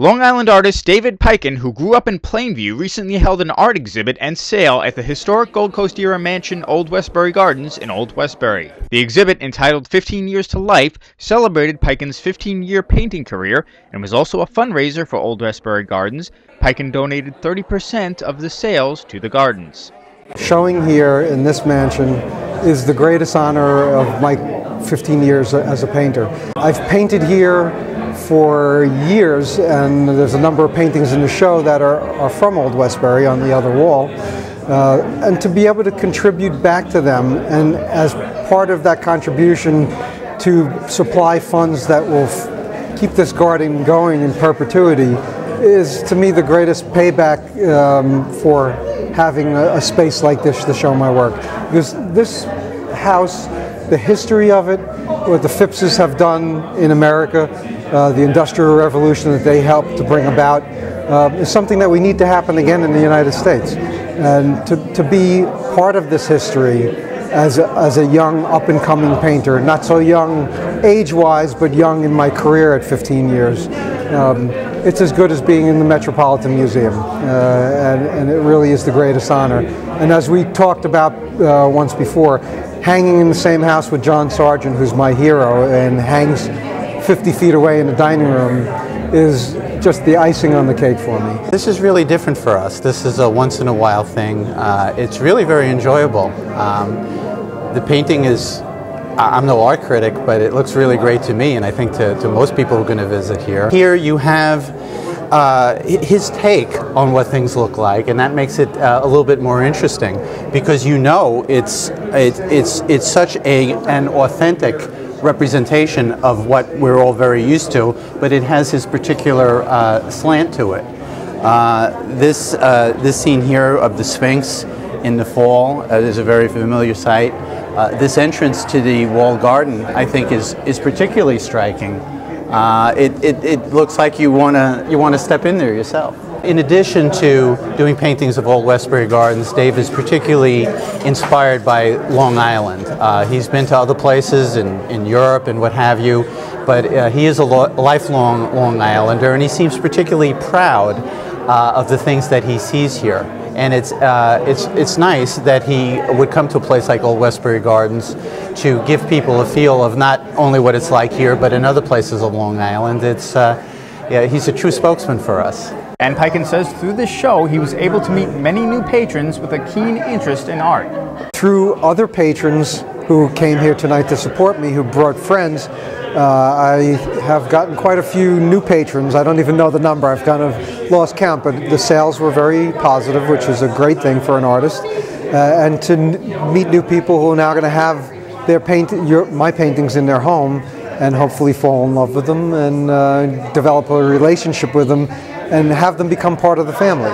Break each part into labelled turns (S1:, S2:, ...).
S1: Long Island artist David Piken, who grew up in Plainview, recently held an art exhibit and sale at the historic Gold Coast-era mansion Old Westbury Gardens in Old Westbury. The exhibit, entitled 15 Years to Life, celebrated Piken's 15-year painting career and was also a fundraiser for Old Westbury Gardens. Piken donated 30% of the sales to the gardens.
S2: Showing here in this mansion is the greatest honor of my 15 years as a painter. I've painted here for years, and there's a number of paintings in the show that are from Old Westbury on the other wall. And to be able to contribute back to them, and as part of that contribution to supply funds that will keep this garden going in perpetuity, is to me the greatest payback for having a space like this to show my work. Because this house, the history of it, what the Phippses have done in America, the Industrial Revolution that they helped to bring about, is something that we need to happen again in the United States. And to be part of this history as a young up-and-coming painter, not so young age-wise, but young in my career at 15 years, it's as good as being in the Metropolitan Museum, and it really is the greatest honor. And as we talked about once before, hanging in the same house with John Sargent, who's my hero, and hangs 50 feet away in the dining room, is just the icing on the cake for me.
S3: This is really different for us. This is a once-in-a-while thing. It's really very enjoyable. The painting is, I'm no art critic, but it looks really great to me, and I think to most people who are going to visit here. Here you have his take on what things look like, and that makes it a little bit more interesting, because you know it's such an authentic representation of what we're all very used to, but it has his particular slant to it. This scene here of the Sphinx in the fall is a very familiar sight. This entrance to the walled garden, I think, is particularly striking. It looks like you want to step in there yourself. In addition to doing paintings of Old Westbury Gardens, Dave is particularly inspired by Long Island. He's been to other places in Europe and what have you, but he is a lifelong Long Islander, and he seems particularly proud of the things that he sees here. And it's nice that he would come to a place like Old Westbury Gardens to give people a feel of not only what it's like here, but in other places of Long Island. Yeah, he's a true spokesman for us.
S1: And Piken says through this show he was able to meet many new patrons with a keen interest in art.
S2: Through other patrons who came here tonight to support me, who brought friends, I have gotten quite a few new patrons. I don't even know the number. I've kind of lost count, but the sales were very positive, which is a great thing for an artist. And to meet new people who are now going to have their my paintings in their home and hopefully fall in love with them and develop a relationship with them and have them become part of the family,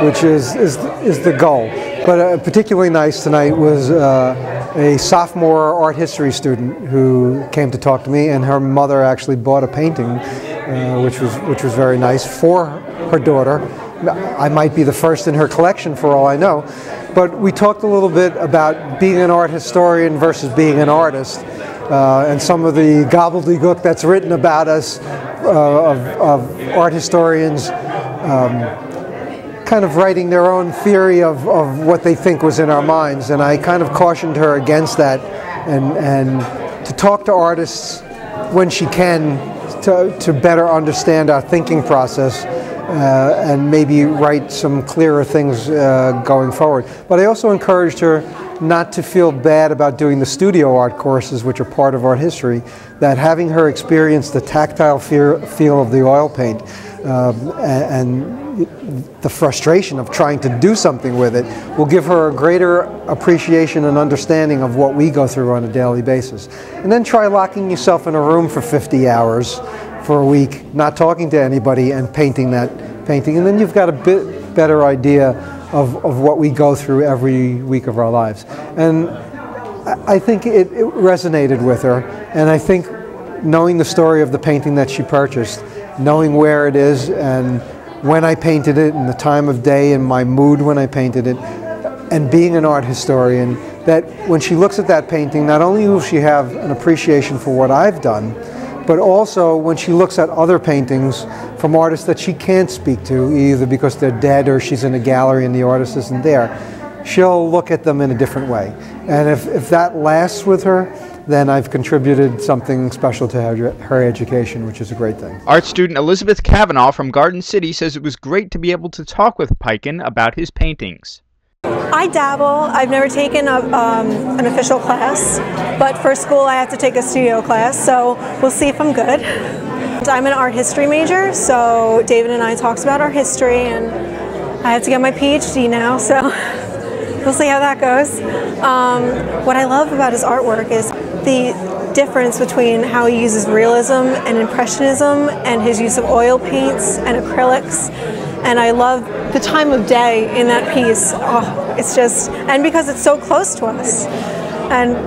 S2: which is the goal. But particularly nice tonight was a sophomore art history student who came to talk to me, and her mother actually bought a painting, which was very nice, for her daughter. I might be the first in her collection for all I know. But we talked a little bit about being an art historian versus being an artist, and some of the gobbledygook that's written about us of art historians kind of writing their own theory of what they think was in our minds. And I kind of cautioned her against that, and to talk to artists when she can to better understand our thinking process and maybe write some clearer things going forward. But I also encouraged her not to feel bad about doing the studio art courses, which are part of art history, that having her experience the tactile feel of the oil paint and the frustration of trying to do something with it will give her a greater appreciation and understanding of what we go through on a daily basis. And then try locking yourself in a room for 50 hours for a week, not talking to anybody, and painting that painting, and then you've got a bit better idea of what we go through every week of our lives. And I think it resonated with her, and I think knowing the story of the painting that she purchased, knowing where it is and when I painted it and the time of day and my mood when I painted it, and being an art historian, that when she looks at that painting, not only will she have an appreciation for what I've done, but also when she looks at other paintings from artists that she can't speak to, either because they're dead or she's in a gallery and the artist isn't there, she'll look at them in a different way. And if that lasts with her, then I've contributed something special to her education, which is a great thing.
S1: Art student Elizabeth Kavanaugh from Garden City says it was great to be able to talk with Peiken about his paintings.
S4: I dabble. I've never taken an official class, but for school I have to take a studio class, so we'll see if I'm good. I'm an art history major, so David and I talked about art history, and I have to get my PhD now, so we'll see how that goes. What I love about his artwork is the difference between how he uses realism and impressionism and his use of oil paints and acrylics. And I love the time of day in that piece. Oh, it's just, and because it's so close to us. And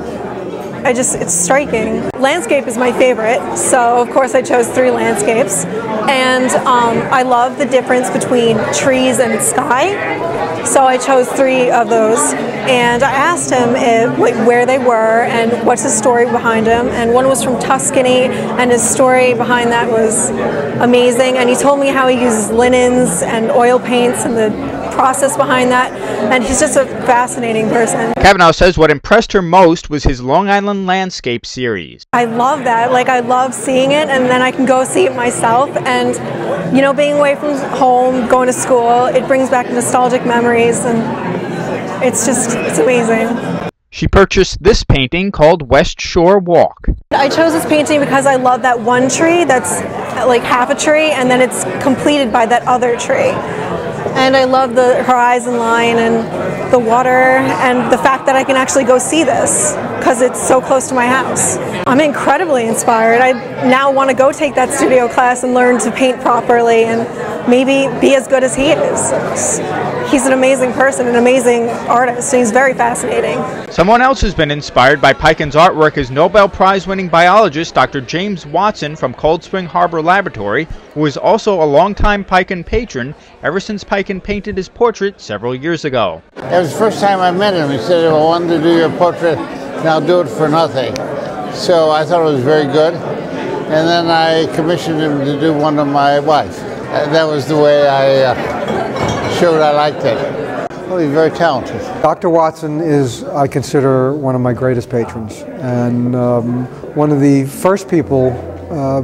S4: it's striking. Landscape is my favorite, so of course I chose 3 landscapes. And I love the difference between trees and sky, so I chose 3 of those. And I asked him where they were and what's the story behind them. And one was from Tuscany, and his story behind that was amazing. And he told me how he uses linens and oil paints and the process behind that, and he's just a fascinating person.
S1: Kavanaugh says what impressed her most was his Long Island landscape series.
S4: I love that. Like, I love seeing it, and then I can go see it myself. And you know, being away from home, going to school, it brings back nostalgic memories, and it's amazing.
S1: She purchased this painting called West Shore Walk.
S4: I chose this painting because I love that one tree that's like half a tree, and then it's completed by that other tree. And I love the horizon line and the water and the fact that I can actually go see this because it's so close to my house. I'm incredibly inspired. I now want to go take that studio class and learn to paint properly and maybe be as good as he is. He's an amazing person, an amazing artist, and he's very fascinating.
S1: Someone else who's been inspired by Peiken's artwork is Nobel Prize-winning biologist Dr. James Watson from Cold Spring Harbor Laboratory, who is also a longtime Peiken patron ever since Peiken painted his portrait several years ago.
S5: It was the first time I met him. He said, if I wanted to do your portrait, now do it for nothing. So I thought it was very good. And then I commissioned him to do one of my wife. And that was the way I showed I liked it. Well, he's very talented.
S2: Dr. Watson is, I consider, one of my greatest patrons. And one of the first people,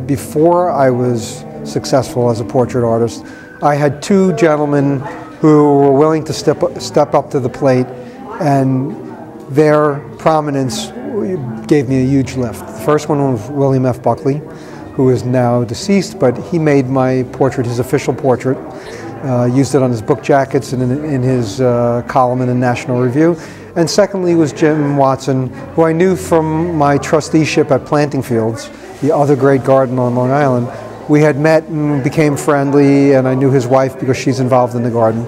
S2: before I was successful as a portrait artist, I had 2 gentlemen who were willing to step up to the plate, and their prominence gave me a huge lift. The first one was William F. Buckley, who is now deceased, but he made my portrait his official portrait, used it on his book jackets and in his column in the National Review. And secondly was Jim Watson, who I knew from my trusteeship at Planting Fields, the other great garden on Long Island. We had met and became friendly, and I knew his wife because she's involved in the garden.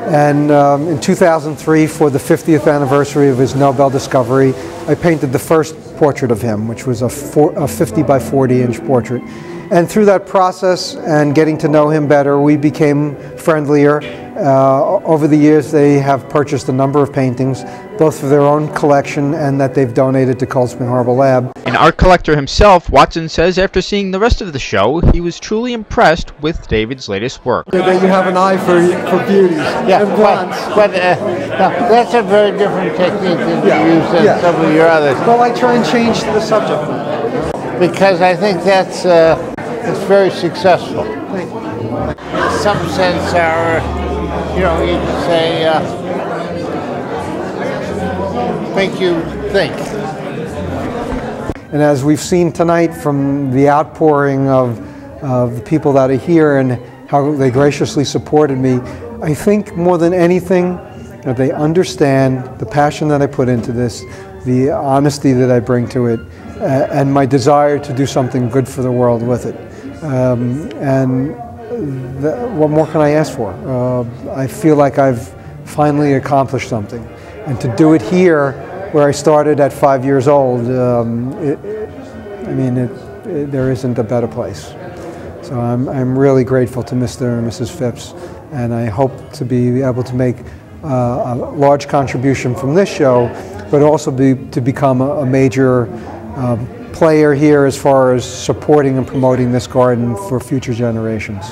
S2: And in 2003, for the 50th anniversary of his Nobel discovery, I painted the first portrait of him, which was a 50 by 40 inch portrait. And through that process and getting to know him better, we became friendlier. Over the years, they have purchased a number of paintings, both for their own collection and that they've donated to Cold Spring Harbor Lab.
S1: An art collector himself, Watson says after seeing the rest of the show, he was truly impressed with David's latest work.
S2: That you have an eye for beauty.
S5: Yeah, but that's a very different technique that you use than some of your others.
S2: Well, I try and change the subject.
S5: Because I think that's very successful.
S2: Thank you.
S5: In some sense, you could say, make you think.
S2: And as we've seen tonight from the outpouring of the people that are here and how they graciously supported me, I think more than anything that they understand the passion that I put into this, the honesty that I bring to it, and my desire to do something good for the world with it. What more can I ask for? I feel like I've finally accomplished something. And to do it here, where I started at 5 years old, there isn't a better place. So I'm really grateful to Mr. and Mrs. Phipps, and I hope to be able to make a large contribution from this show, but also to become a major player here as far as supporting and promoting this garden for future generations.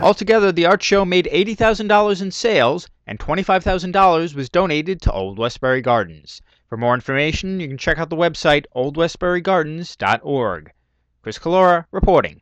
S1: Altogether, the art show made $80,000 in sales, and $25,000 was donated to Old Westbury Gardens. For more information, you can check out the website oldwestburygardens.org. Chris Collora reporting.